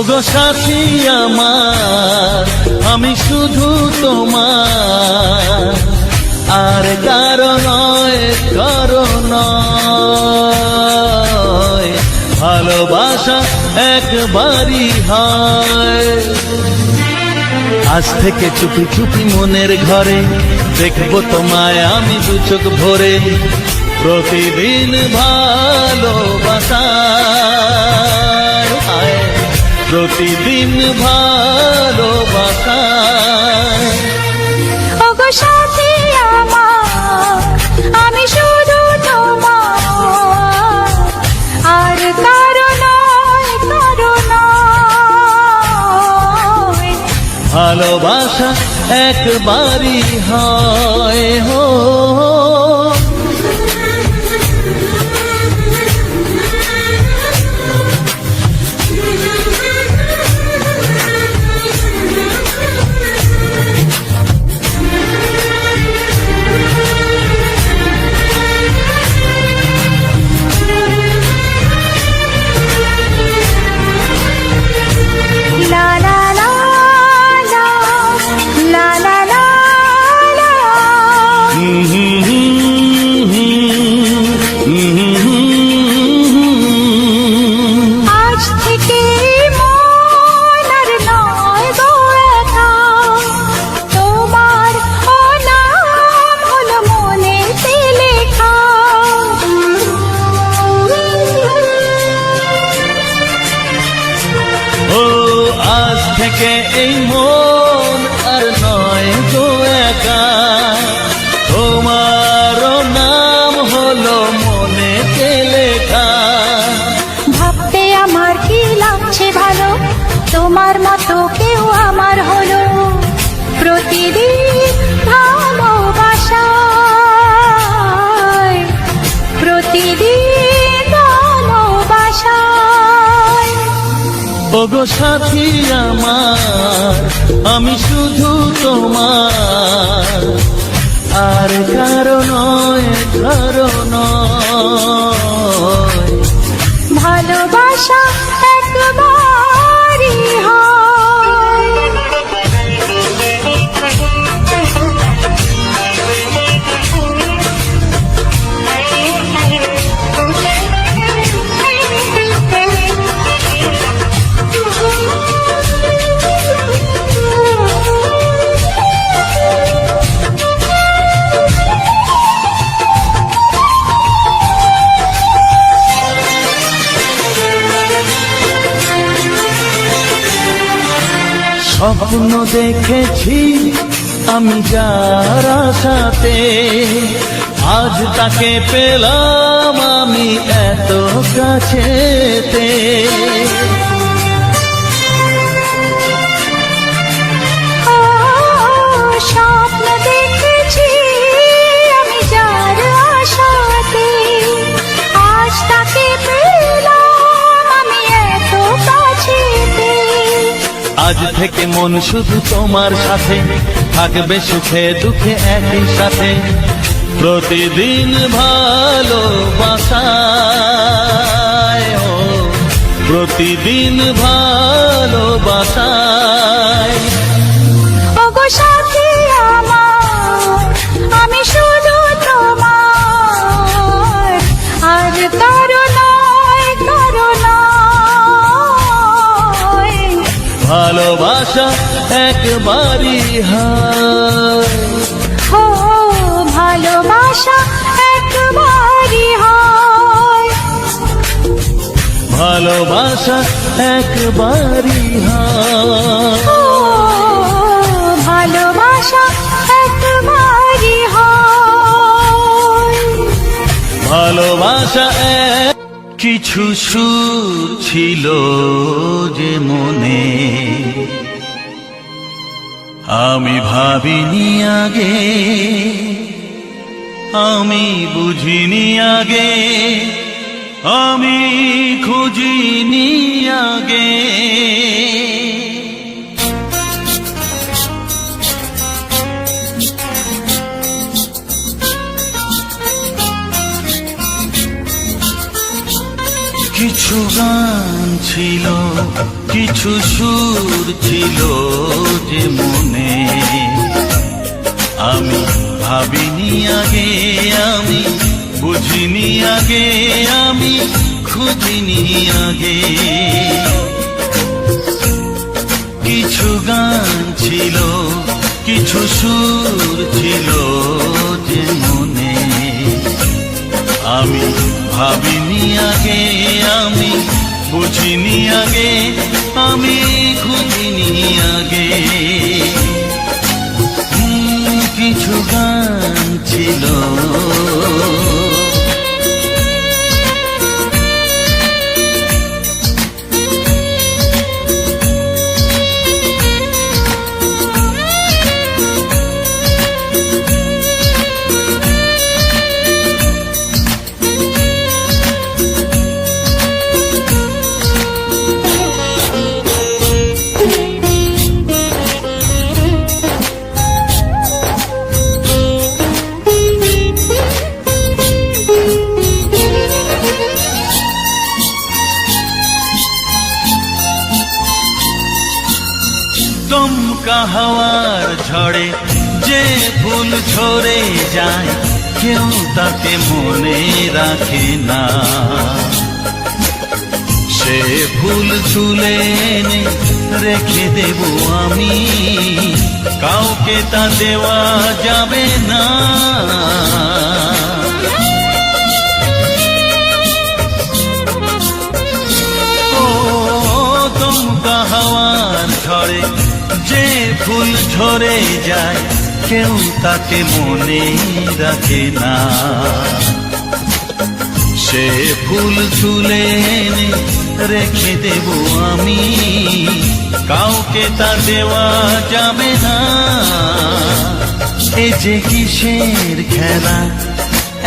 ওগো সাথী আমার, আমি শুধু তোমার, আর কারো নয়, কারো নয়। ভালোবাসা একবারই হয়। আজ থেকে চুপি চুপি মনের ঘরে দেখবো তোমায় আমি দু চোখ ভরে। প্রতিদিন ভালোবাসা, প্রতিদিন ভালোবাসা। ওগো সাথী আমার, আমি শুধু তোমার, আর কারো নয়, কারো নয়। ভালোবাসা একবারই হয় হো। থেকে এই মন আর নয় গো একা, তোমার নাম হলো মনেতে লেখা। ভাবতে আমার কি লাগছে ভালো, তোমার মতো কেউ আমার হলো। প্রতিদিন ভালোবাসায়, প্রতিদিন ভালোবাসায়। ওগো সাথী আমার, আমি শুধু তোমার, আর কারো নয়, কারো নয়। ভালোবাসা একবারই হয়। স্বপ্ন দেখেছি আমি যার সাথে, আজ তাকে পেলাম আমি এত কাছেতে। স্বপ্ন দেখেছি আমি যার আশাতে, আজ তাকে পেলাম আমি এত কাছেতে। আজ থেকে মন শুধু তোমার সাথে, থাকবে সুখে দুঃখে একই সাথে। প্রতিদিন ভালোবাসায়, প্রতিদিন ভালোবাসায়। ওগো সাথী আমার, আমি শুধু তোমার, আর কারো নয়, কারো নয়। ভালোবাসা একবারই হয়। ও ভালোবাসা একবারই হয়। ভালোবাসা একবারই হয়। ও ভালোবাসা একবারই হয়। ভালোবাসা কিছু সুর ছিল যে মনে, আমি ভাবিনি আগে, আমি বুঝিনি আগে, আমি খুঁজিনি আগে। কিছু কিছু গান ছিল, কিছু সুর ছিল যে মনে, আমি ভাবিনি আগে, আমি বুঝিনি আগে, আমি খুঁজিনি আগে। কিছু গান ছিল, কিছু সুর ছিল যে মনে, আমি ভাবিনি আগে, আমি বুঝিনি আগে, আমি খুঁজিনি আগে। কিছু গান ছিল। দমকা হাওয়ার ঝড়ে যে ফুল ঝরে যায়, কেউ তাকে মনে রাখে না। সে ফুল তুলে এনে রেখে দেব আমি, কাউকে তা দেওয়া যাবে না। ও দমকা হাওয়ার ঝড়ে যে ফুল ঝরে যায়, কেউ তাকে মনে রাখে না। সে ফুল তুলে এনে রেখে দেব আমি, কাউকে তা দেওয়া যাবে না। এ যে কিসের খেলা,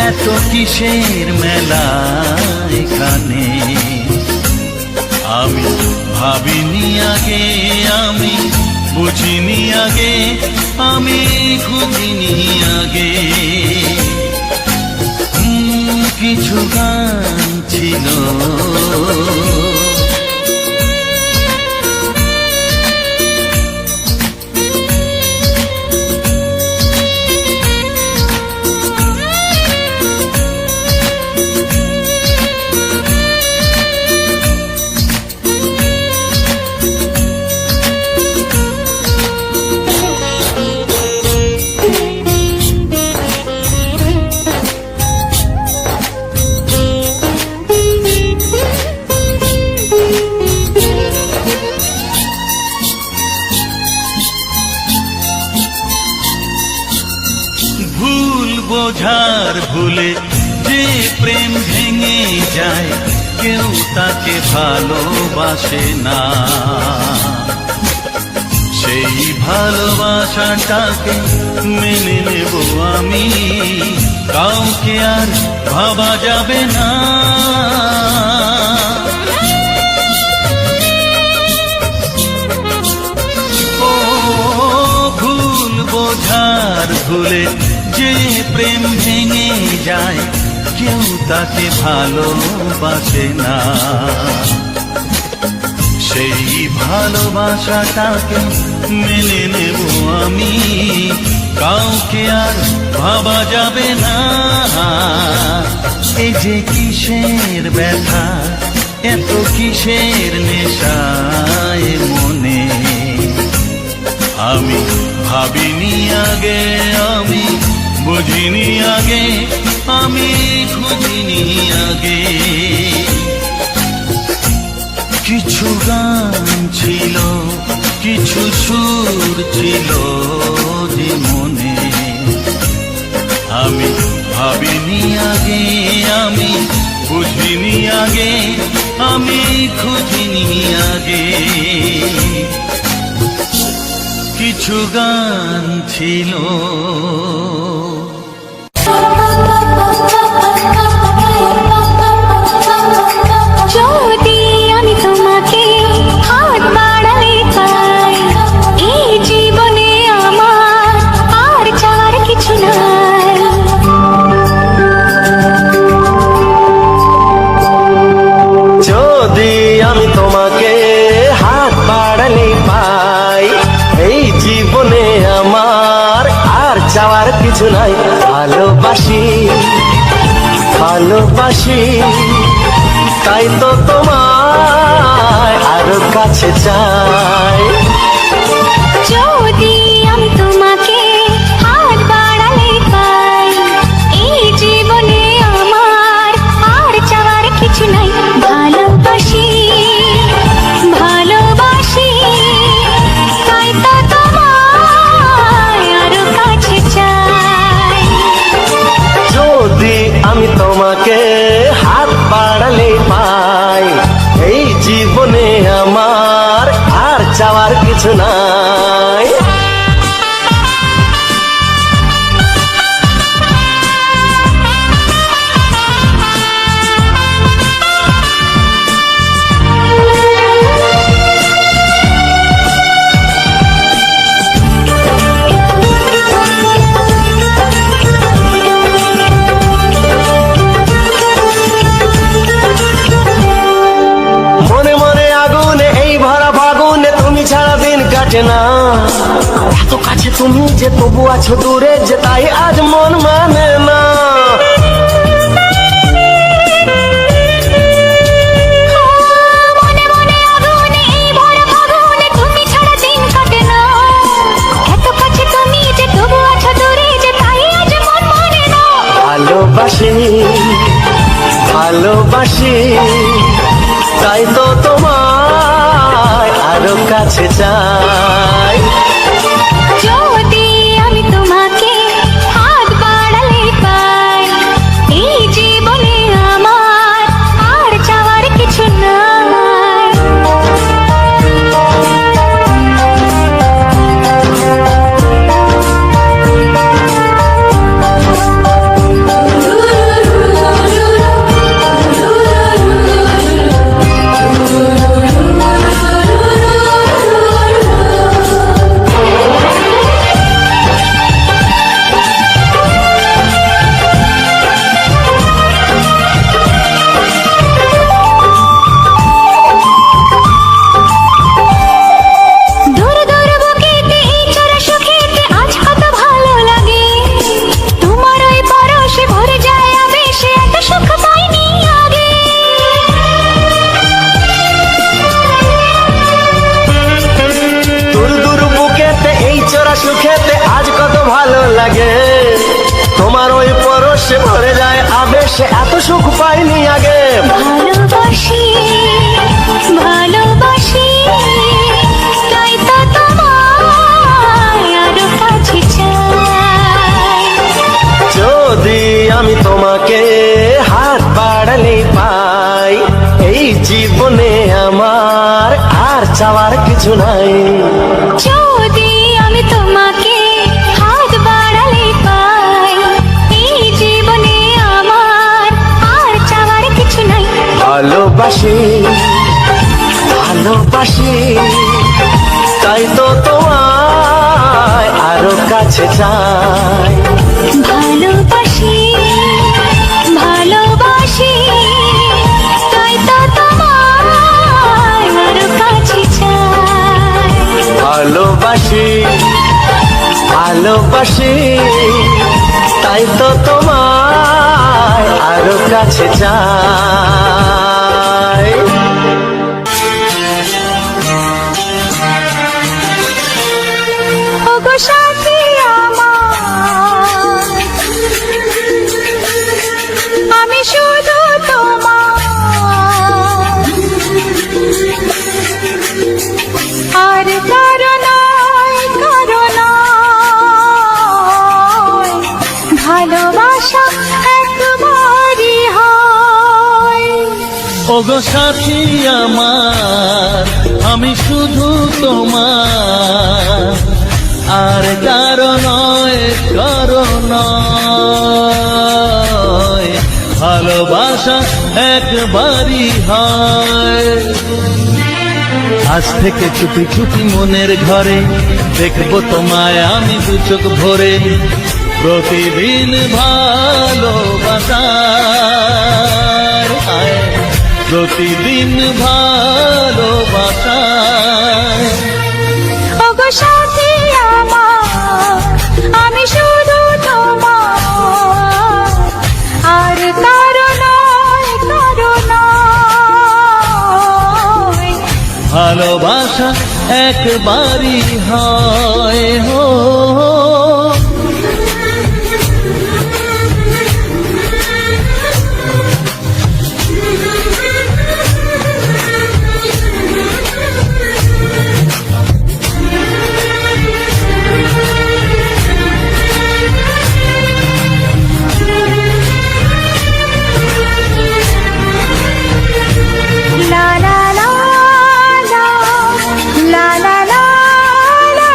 এত কিসের মেলা এখানে, আমি ভাবিনি আগে, আমি বুঝিনি আগে, আমি খুঁজিনি আগে। কিছু গান ছিল। ভুল বোঝার ভুলে যে প্রেম ভেঙে যায়, কেউ তাকে ভালোবাসে না। সেই ভালোবাসাটাকে মেনে নেব আমি, কাউকে আর ভাবা যাবে না। ও ভুল বোঝার ভুলে যে প্রেম ভেঙে যায়, কেউ তাকে ভালোবাসে না। সেই ভালোবাসাটাকে মেনে নেব আমি, কাউকে আর ভাবা যাবে না। এই যে কিসের ব্যথা, এত কিসের নেশায় মনে, আমি ভাবিনি আগে, আমি বুঝিনি আগে, আমি খুঁজিনি আগে। কিছু গান ছিল, কিছু সুর ছিল যে মনে, আমি ভাবিনি আগে, আমি বুঝিনি আগে, আমি খুঁজিনি আগে। কিছু গান ছিল। যদি আমি তোমাকে হাত বাড়াই পাই, এই জীবনে আমার আর চাওয়ার কিছু নাই। কিছু নাই। ভালোবাসি ভালোবাসি তাই তো তোমায় আরো কাছে চাই। যদি আমি তোমাকে হাত বাড়ালে পাই, এই জীবনে আমার আর চাওয়ার কিছু নাই। ভালোবাসি ভালোবাসি তাই তো তোমায় আরো কাছে চাই। যদি আমি তোমাকে হাত বাড়ালে পাই, এই জীবনে আমার আর চাওয়ার কিছু নাই। মনে মনে আগুনে এই ভরা ফাগুনে তুমি ছাড়া দিন কাটে না। এত কাছে তুমি যে তবু আছো দূরে, যে তাই আজ মন মানে না। মনে মনে আগুনে এই ভরা ফাগুনে তুমি ছাড়া দিন কাটে না। এত কাছে তুমি যে তবু আছো দূরে, যে তাই আজ মন মানে না। ভালোবাসি ভালোবাসি তাই তো তোমায় আরো কাছে চাই। যদি আমি তোমাকে হাত বাড়ালে পাই, এই জীবনে আমার আর চাওয়ার কিছু নাই। দূর দূর বুকেতে এই চোরা সুখেতে আজ কত ভালো লাগে। তোমার ওই পরশে ভরে যায় আবেশে, এত সুখ পাইনি আগে। দূর দূর বুকেতে এই চোরা সুখেতে আজ কত ভালো লাগে। তোমার ওই পরশে ভরে যায় আবেশে, এত সুখ পাইনি আগে। ভালোবাসি ভালোবাসি তাই তো তোমায় আরো কাছে চাই। যদি আমি তোমাকে হাত বাড়ালে পাই, এই জীবনে আমার আর চাওয়ার কিছু নাই। যদি আমি তোমাকে হাত বাড়ালে পাই, এই জীবনে আমার আর চাওয়ার কিছু নাই। ভালোবাসি ভালোবাসি তাই তো তোমায় আরো কাছে চাই। ভালোবাসি ভালোবাসি তাই তো তোমায় আরো কাছে চাই। ভালোবাসি ভালোবাসি তাই তো তোমায় আরো কাছে চাই। ওগো সাথী আমার, আমি শুধু তোমার, আর কারো নয় কারো নয়। ভালোবাসা একবারই হয়। ওগো সাথী আমার, আমি শুধু তোমার, আর কারো নয় কারো নয়। ভালোবাসা একবারই হয়। আজ থেকে চুপি চুপি মনের ঘরে দেখবো তোমায় আমি দু চোখ ভরে। প্রতিদিন ভালোবাসার আয়, প্রতিদিন ভালোবাসায়। ওগো সাথী আমার, আমি শুধু তোমার, একবারই হয় হো। লা লা লা লা, লা লা লা লা।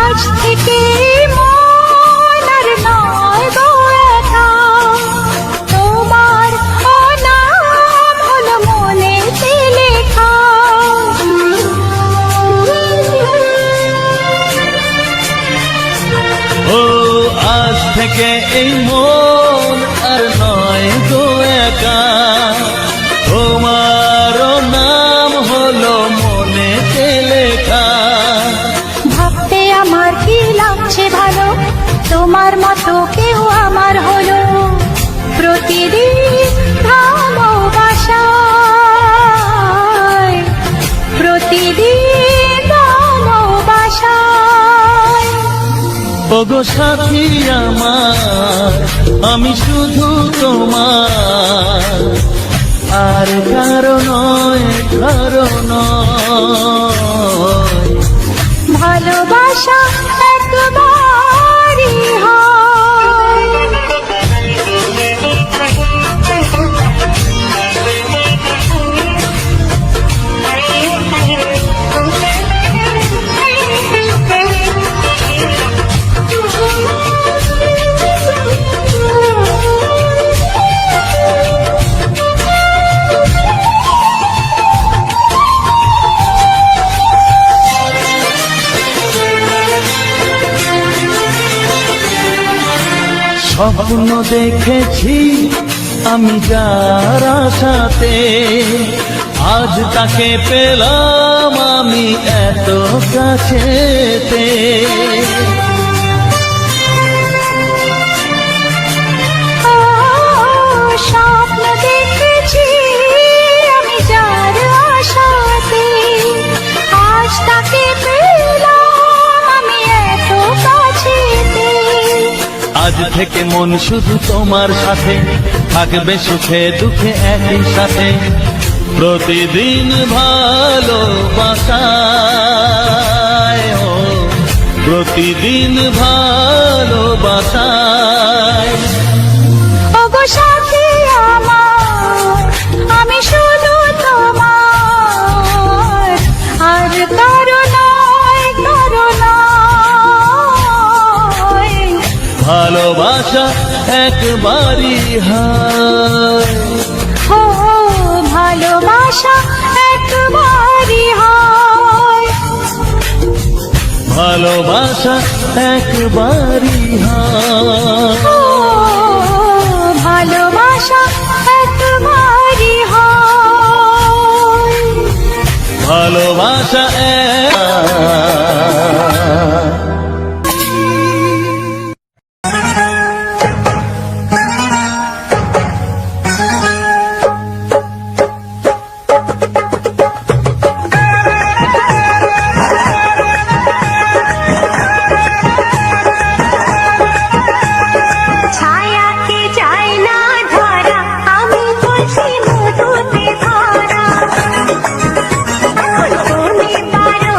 আজ থেকে মন আর নয় গো একা, তোমার নাম হলো মনেতে লেখা। ও আজ থেকে এই মন আর নয় গো একা, তোমারও নাম হলো মনেতে লেখা। ভাবতে আমার কি লাগছে ভালো, তোমার মতো কেউ আমার হলো। প্রতিদিন ভালোবাসায়, প্রতিদিন ভালোবাসায়। ওগো সাথী আমার, আমি শুধু তোমার, আর কারো নয়, কারো নয়। ভালোবাসা একবারই হয়। স্বপ্ন দেখেছি আমি যার আশাতে, আজ তাকে পেলাম আমি এত কাছেতে। স্বপ্ন দেখেছি আমি যার আশাতে, আজ তাকে পেলাম আমি এত কাছেতে। আজ থেকে মন শুধু তোমার সাথে, থাকবে সুখে দুঃখে একই সাথে। প্রতিদিন ভালোবাসায় ও, প্রতিদিন ভালোবাসায়। ওগো সাথী আমার, আমি শুধু তোমার, আর কারো নয়, কারো নয়। ভালোবাসা একবারই হয়, ও ভালোবাসা একবারই হয়। ভালোবাসা একবারই হয়, ও ভালোবাসা একবারই হয়। ভালোবাসা ছায়াকে চাই না ধরা, আমি বলছি মধুতে ভরা। তুমি পারো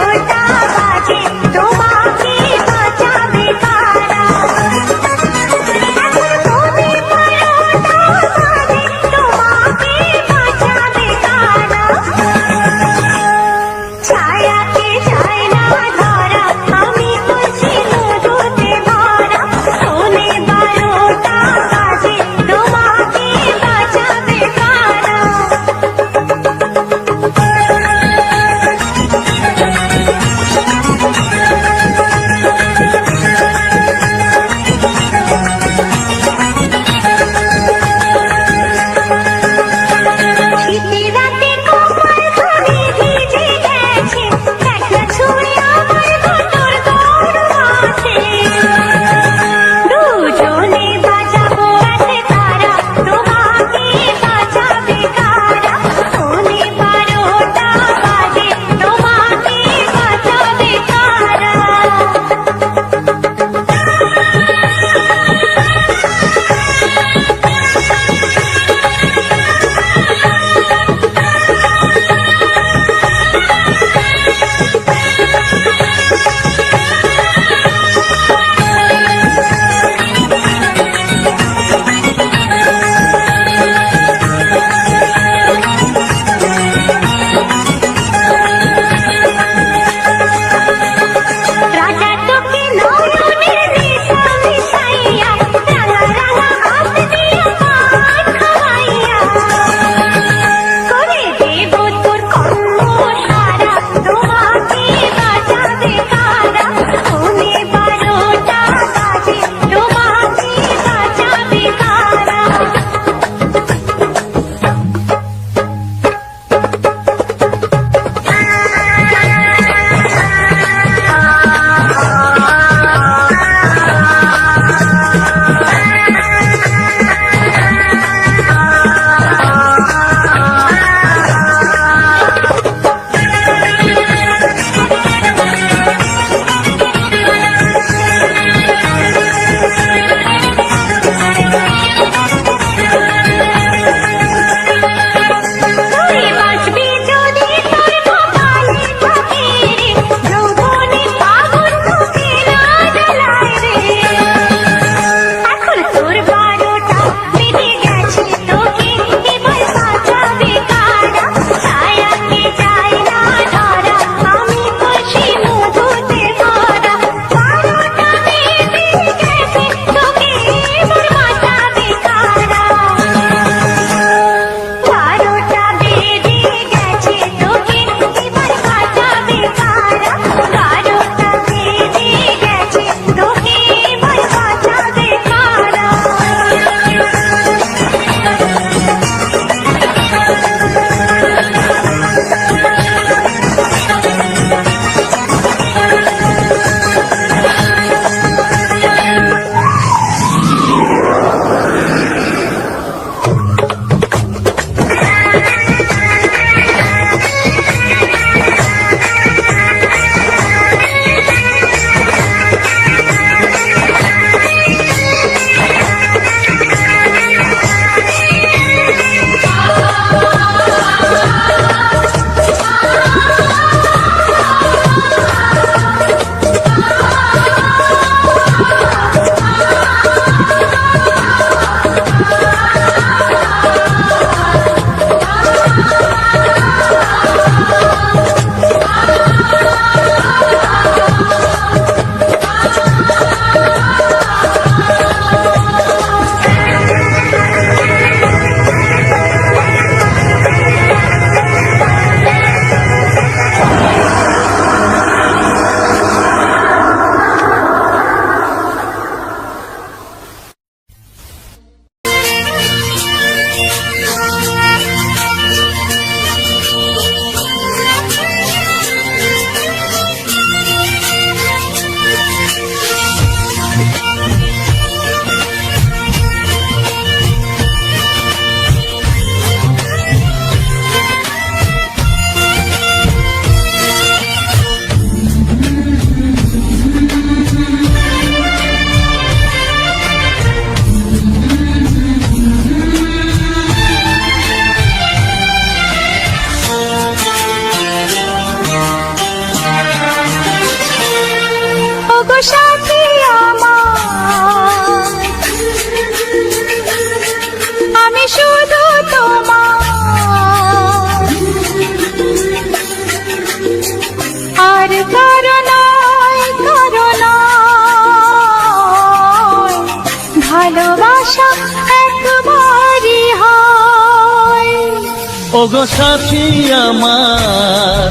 ওগো সাথী আমার,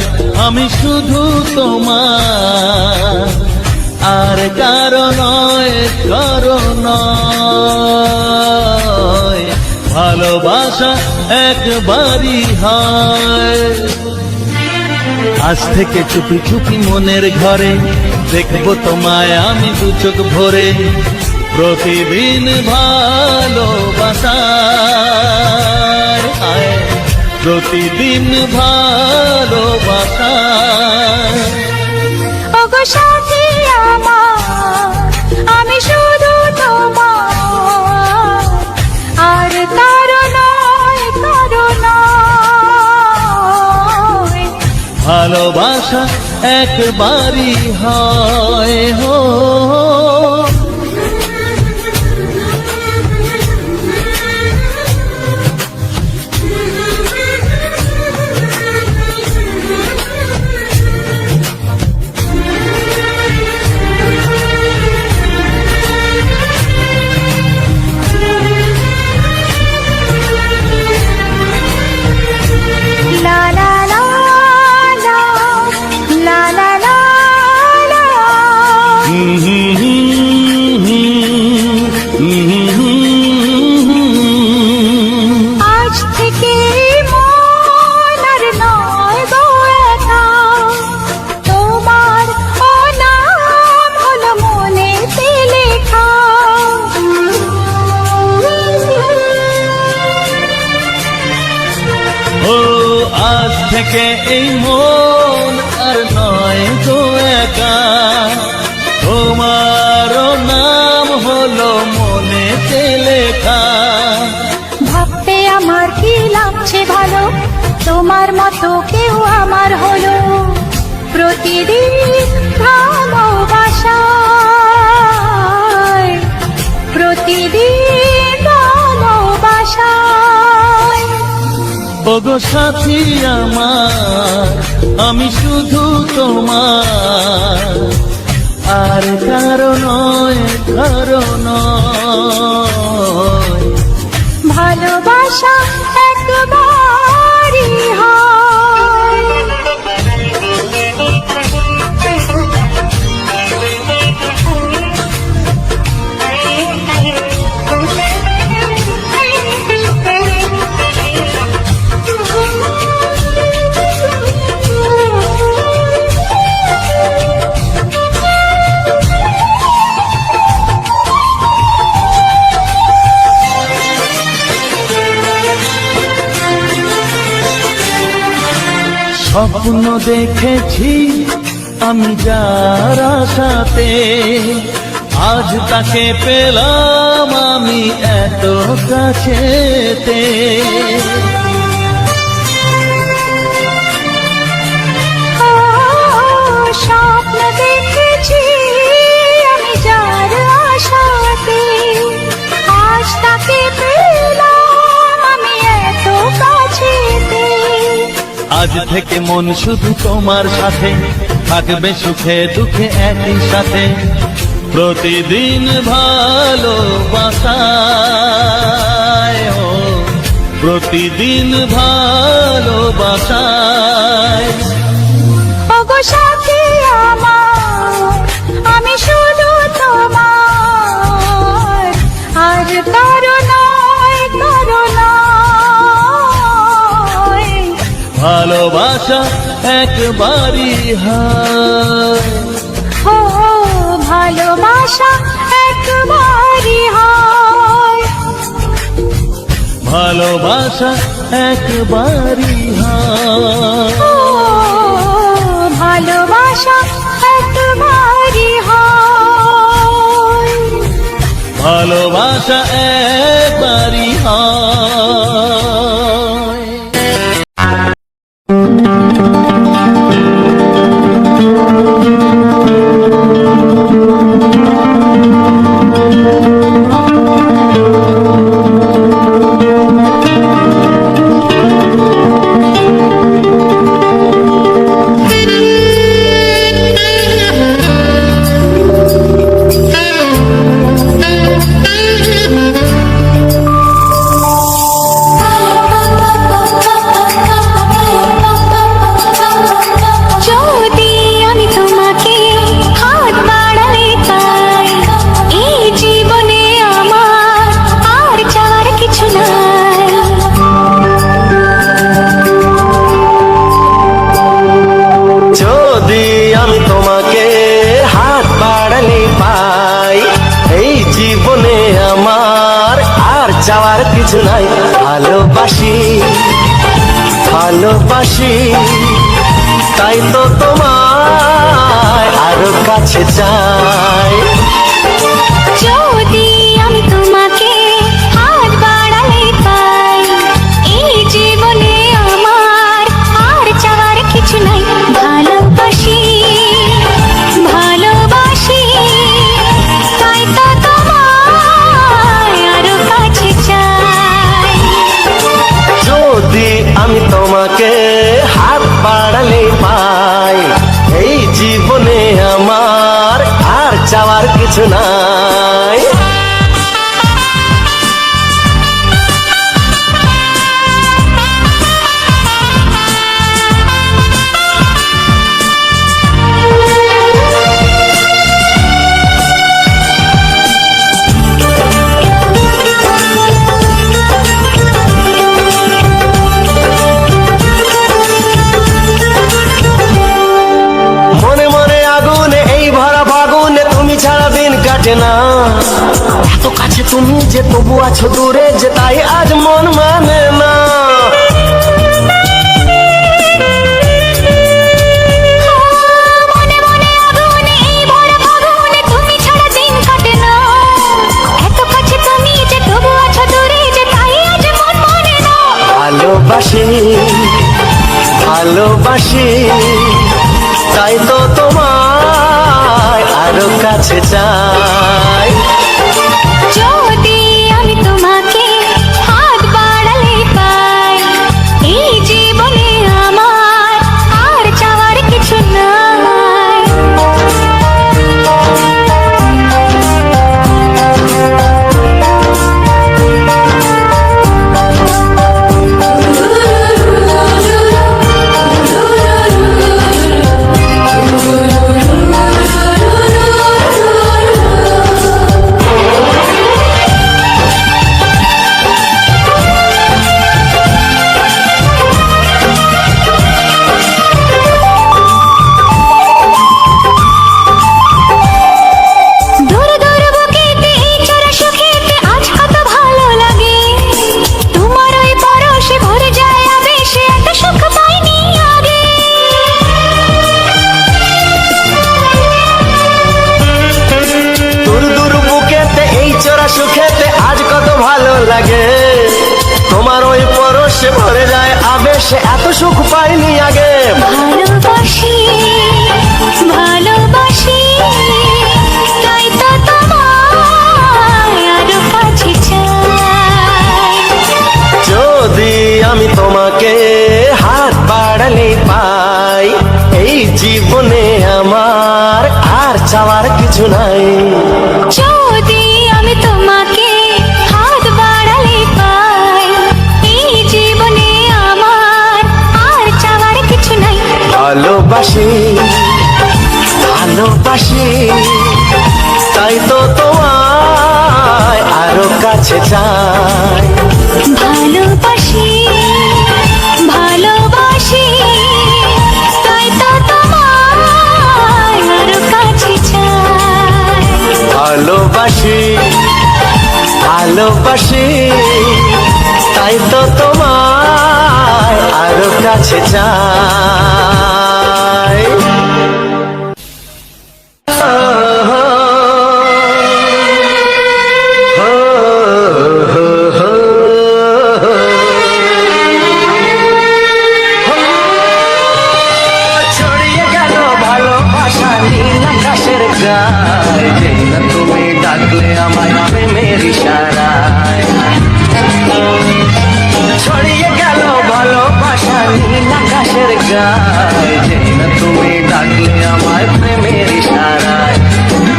আমি শুধু তোমার, আর কারো নয়, কারো নয়। ভালোবাসা একবারই হয়। আজ থেকে চুপি চুপি মনের ঘরে দেখবো তোমায় আমি দু চোখ ভরে, প্রতিদিন ভালোবাসায়, প্রতিদিন ভালোবাসায়। ওগো সাথী আমার, আমি শুধু তোমার, আর কারো নয়, কারো নয়। ভালোবাসা একবারই হয় হো। লা লা লা লা, লা লা লা লা। আজ থেকে মন আর নয় গো একা, তোমার ও নাম হলো মনেতে লেখা। ও আজ থেকে এই মন আর নয় তো একা, তোমারও নাম হলো মনেতে লেখা। ভাবতে আমার কি লাগছে ভালো, তোমার মতো কেউ আমার হলো। প্রতিদিন ভালোবাসায়, প্রতিদিন ভালোবাসায়। ওগো সাথী আমার, আমি শুধু তোমার, আর কারো নয়, কারো নয়। ভালোবাসা একবারই হয়। স্বপ্ন দেখেছি আমি যার আশাতে, আজ তাকে পেলাম আমি এত কাছেতে। স্বপ্ন দেখেছি আমি যার আশাতে, আজ তাকে পেলাম আমি এত কাছেতে। আজ থেকে মন শুধু তোমার সাথে, থাকবে সুখে দুঃখে একই সাথে। প্রতিদিন ভালোবাসায়, ও প্রতিদিন ভালোবাসায়। ওগো সাথী আমার, আমি শুধু তোমার, আর কারো নয়, কারো নয়। ভালোবাসা একবারই হয়। ও ভালোবাসা একবারই হয়। ভালোবাসা একবারই হয়। ও ভালোবাসা একবারই হয়। ভালোবাসা একবারই হয়। ভালোবাসি, তাই তো তোমায় আরো কাছে চাই। যদি আমি তোমাকে হাত বাড়ালে পাই, এই জীবনে আমার আর চাওয়ার কিছু নাই। ভালোবাসি ভালোবাসি, তাই তো তোমায় আরো কাছে চাই। যদি আমি তোমাকে হাত বাড়ালে পাই, এই জীবনে আমার আর চাওয়ার কিছু নাই। মনে মনে আগুনে এই ভরা ফাগুনে তুমি ছাড়া দিন কাটে না। এত কাছে তুমি যে তবু আছো দূরে, যে তাই আজ মন মানে না। মনে মনে আগুনে এই ভরা ফাগুনে তুমি ছাড়া দিন কাটে না। এত কাছে তুমি যে তবু আছো দূরে, যে তাই আজ মন মানে না। ভালোবাসি ভালোবাসি, তাই তো তোমায় আরো কাছে চাই। যদি আমি তোমাকে হাত বাড়ালে পাই, এই জীবনে আমার আর চাওয়ার কিছু নাই। দূর দূর বুকেতে এই চড়া সুখেতে আজ কত ভালো লাগে। তোমার ওই পরশে ভরে যায় আবেশে, এত সুখ পাইনি আগে। দূর দূর বুকেতে এই চোরা সুখেতে আজ কত ভালো লাগে। তোমার ওই পরশে ভরে যায় আবেশে, এত সুখ পাইনি আগে। ভালোবাসি ভালোবাসি, তাই তো তোমায় আরো কাছে চাই। যদি আমি তোমাকে হাত বাড়ালে পাই, এই জীবনে আমার আর চাওয়ার কিছু নাই। যদি আমি তোমাকে হাত বাড়ালে পাই, এই জীবনে আমার আর চাওয়ার কিছু নাই। ভালোবাসি ভালোবাসি, তাই তো তোমায় আরো কাছে চাই। ভালোবাসি ভালোবাসি, তাই তো তোমায় আরো কাছে চাই। ভালোবাসি ভালোবাসি, তাই তো তোমায় আরো কাছে চাই। ছড়িয়ে গেল ভালোবাসা নীল আকাশের গায়ে, যেই না তুমি ডাকলে আমায় প্রেমের ইশারায়। ছড়িয়ে গেল ভালোবাসা নীল আকাশের গায়ে, যেই না তুমি ডাকলে আমায় প্রেমের ইশারায়।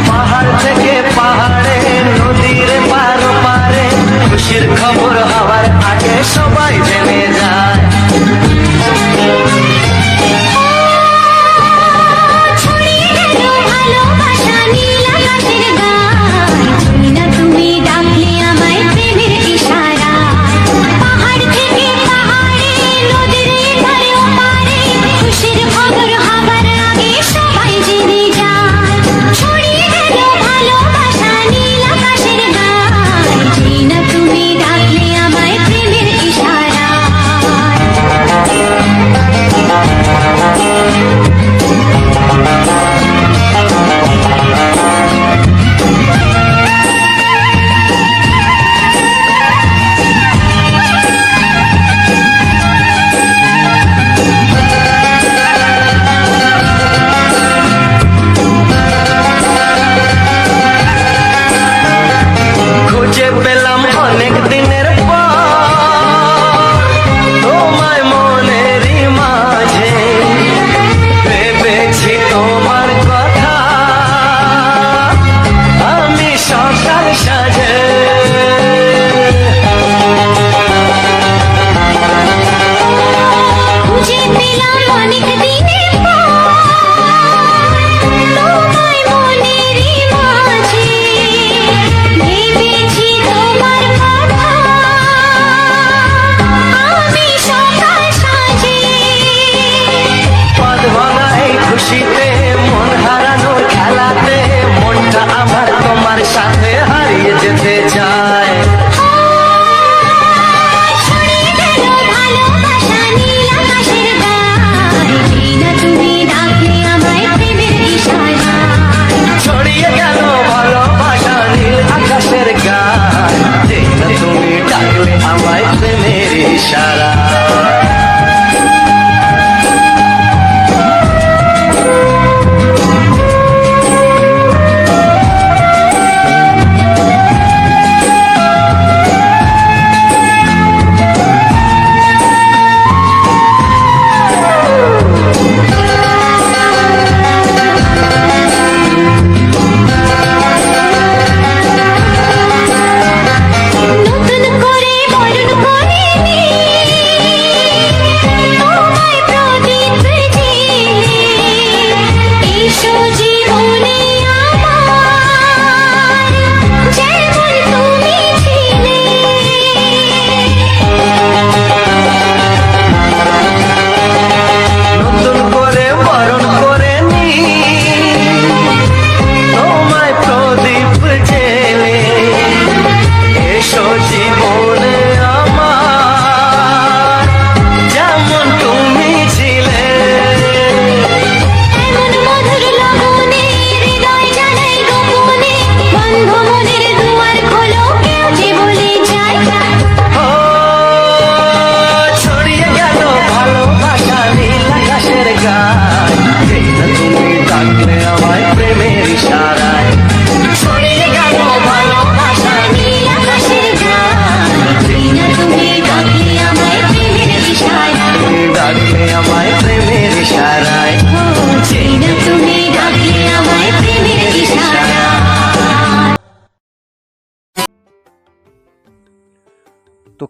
পাহাড় থেকে পাহাড়ে, নদীর পার পারে, খুশির খবর হওয়ার আগে সবাই জেনে যায়। ছড়িয়ে গেল ভালোবাসা নীল আকাশের গায়ে, যেই না তুমি ডাকলে আমায় প্রেমের ইশারায়। পাহাড় থেকে পাহাড়ে, নদীর ধারে ওপারে,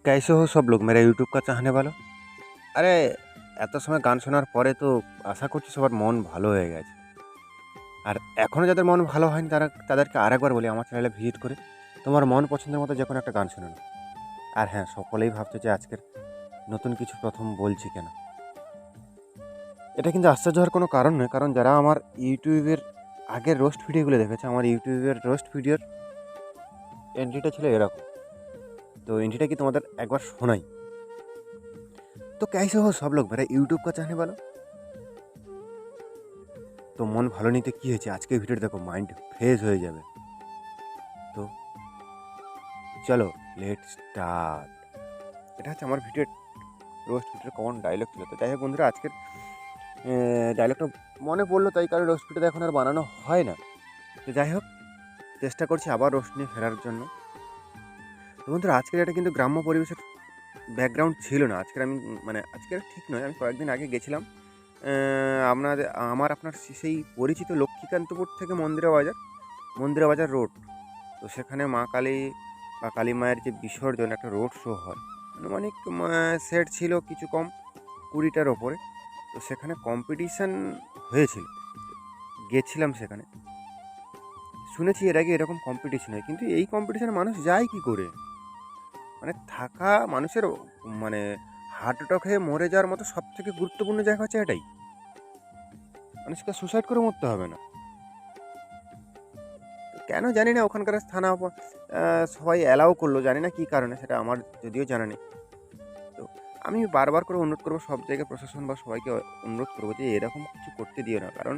कैसे हो सब लोग मेरा यूट्यूब का चाहने वालों। আরে এত সময় গান শোনার পরে তো আশা করছি সবার মন ভালো হয়ে গেছে। আর এখনও যাদের মন ভালো হয়নি তাদেরকে আরেকবার বলি আমার চ্যানেলে ভিজিট করে তোমার মন পছন্দের মতো যে কোনো একটা গান শুনে নাও। আর হ্যাঁ, সকলেই ভাবছে যে আজকের নতুন কিছু প্রথম বলছি কেন। এটা কিন্তু আশ্চর্য হওয়ার কোনো কারণ নয়, কারণ যারা আমার ইউটিউবের আগের রোস্ট ভিডিওগুলো দেখেছে, আমার ইউটিউবের রোস্ট ভিডিওর এন্ট্রিটা ছিল এরকম। তো এন্ট্রিটা কি তোমাদের একবার শোনাই। तो कैसे हो सब लोग मेरा यूट्यूब का चाहने वालों। তো মন ভালো নিতে কী হয়েছে, আজকে ভিডিওটা দেখো, মাইন্ড ফ্রেশ হয়ে যাবে। তো চলো লেট স্টার্ট। এটা হচ্ছে আমার ভিডিওর রোস্ট ভিডিওর কমন ডায়লগ ছিল। তো যাই হোক বন্ধুরা, আজকের ডায়লগটা মনে পড়লো, তাই কারণে রোস্ট ভিডিওটা এখন আর বানানো হয় না। তো যাই হোক, চেষ্টা করছি আবার রোস্ট নিয়ে ফেরার জন্য। তো বন্ধুরা, আজকের এটা কিন্তু গ্রাম্য পরিবেশের ব্যাকগ্রাউন্ড ছিল না। আজকের ঠিক নয়, আমি কয়েকদিন আগে গেছিলাম আপনার সেই পরিচিত লক্ষ্মীকান্তপুর থেকে মন্দিরা বাজার রোড। তো সেখানে মা কালী বা কালী মায়ের যে বিসর্জন, একটা রোড শো হয়, আনুমানিক সেট ছিল কিছু কম 20টার ওপরে। তো সেখানে কম্পিটিশান হয়েছিল, গেছিলাম সেখানে। শুনেছি এর আগে এরকম কম্পিটিশন হয়, কিন্তু এই কম্পিটিশানে মানুষ যায় কী করে? থাকা মানুষের হার্ট অ্যাটাক হয়ে মরে যাওয়ার মতো সব থেকে গুরুত্বপূর্ণ জায়গা হচ্ছে এটাই। মানুষকে সুসাইড করে মরতে হবে না। কেন জানি না, ওখানকার থানা সবাই অ্যালাউ করলো, জানি না কী কারণে, সেটা আমার যদিও জানা নেই। তো আমি বারবার করে অনুরোধ করবো সব জায়গায় প্রশাসন বা সবাইকে অনুরোধ করবো যে এরকম কিছু করতে দিও না। কারণ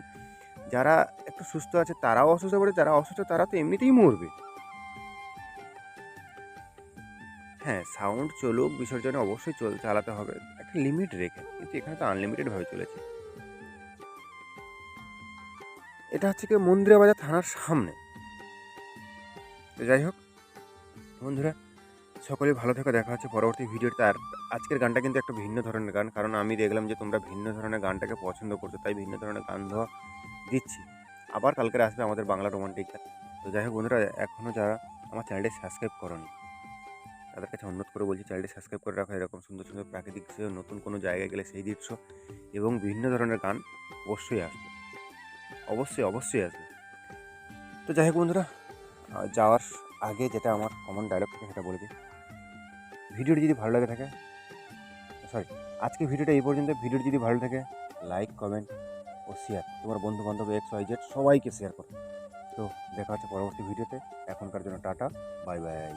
যারা একটু সুস্থ আছে তারাও অসুস্থ পড়ে, যারা অসুস্থ তারা তো এমনিতেই মরবে। হ্যাঁ, সাউন্ড চলুক, বিসর্জনে অবশ্যই চালাতে হবে একটা লিমিট রেখে, কিন্তু এখানে তো আনলিমিটেডভাবে চলেছে। এটা হচ্ছে কি মন্দিরা বাজার থানার সামনে। তো যাই হোক বন্ধুরা, সকলেই ভালো থেকে দেখা হচ্ছে পরবর্তী ভিডিওতে। আর আজকের গানটা কিন্তু একটা ভিন্ন ধরনের গান, কারণ আমি দেখলাম যে তোমরা ভিন্ন ধরনের গানটাকে পছন্দ করছো, তাই ভিন্ন ধরনের গান ধোয়া দিচ্ছি। আবার কালকের আসবে আমাদের বাংলা রোমান্টিক গান। তো যাই হোক বন্ধুরা, এখনও যারা আমার চ্যানেলটি সাবস্ক্রাইব করোনি তাদের কাছে অনুরোধ করে বলছি, চ্যানেলটি সাবস্ক্রাইব করে রাখো। এরকম সুন্দর সুন্দর প্রাকৃতিক দৃশ্য, নতুন কোনো জায়গায় গেলে সেই দৃশ্য এবং বিভিন্ন ধরনের গান অবশ্যই আসবে, অবশ্যই আসবে। তো যাই হোক বন্ধুরা, যাওয়ার আগে যেটা আমার কমন ডায়লগ থাকে সেটা বলে দিই। ভিডিওটি যদি ভালো লাগে থাকে, আজকে ভিডিওটা এই পর্যন্ত। ভিডিওটি যদি ভালো থাকে লাইক, কমেন্ট ও শেয়ার, তোমার বন্ধুবান্ধব XYZ সবাইকে শেয়ার করো। তো দেখা হচ্ছে পরবর্তী ভিডিওতে। এখনকার জন্য টাটা, বাই বাই।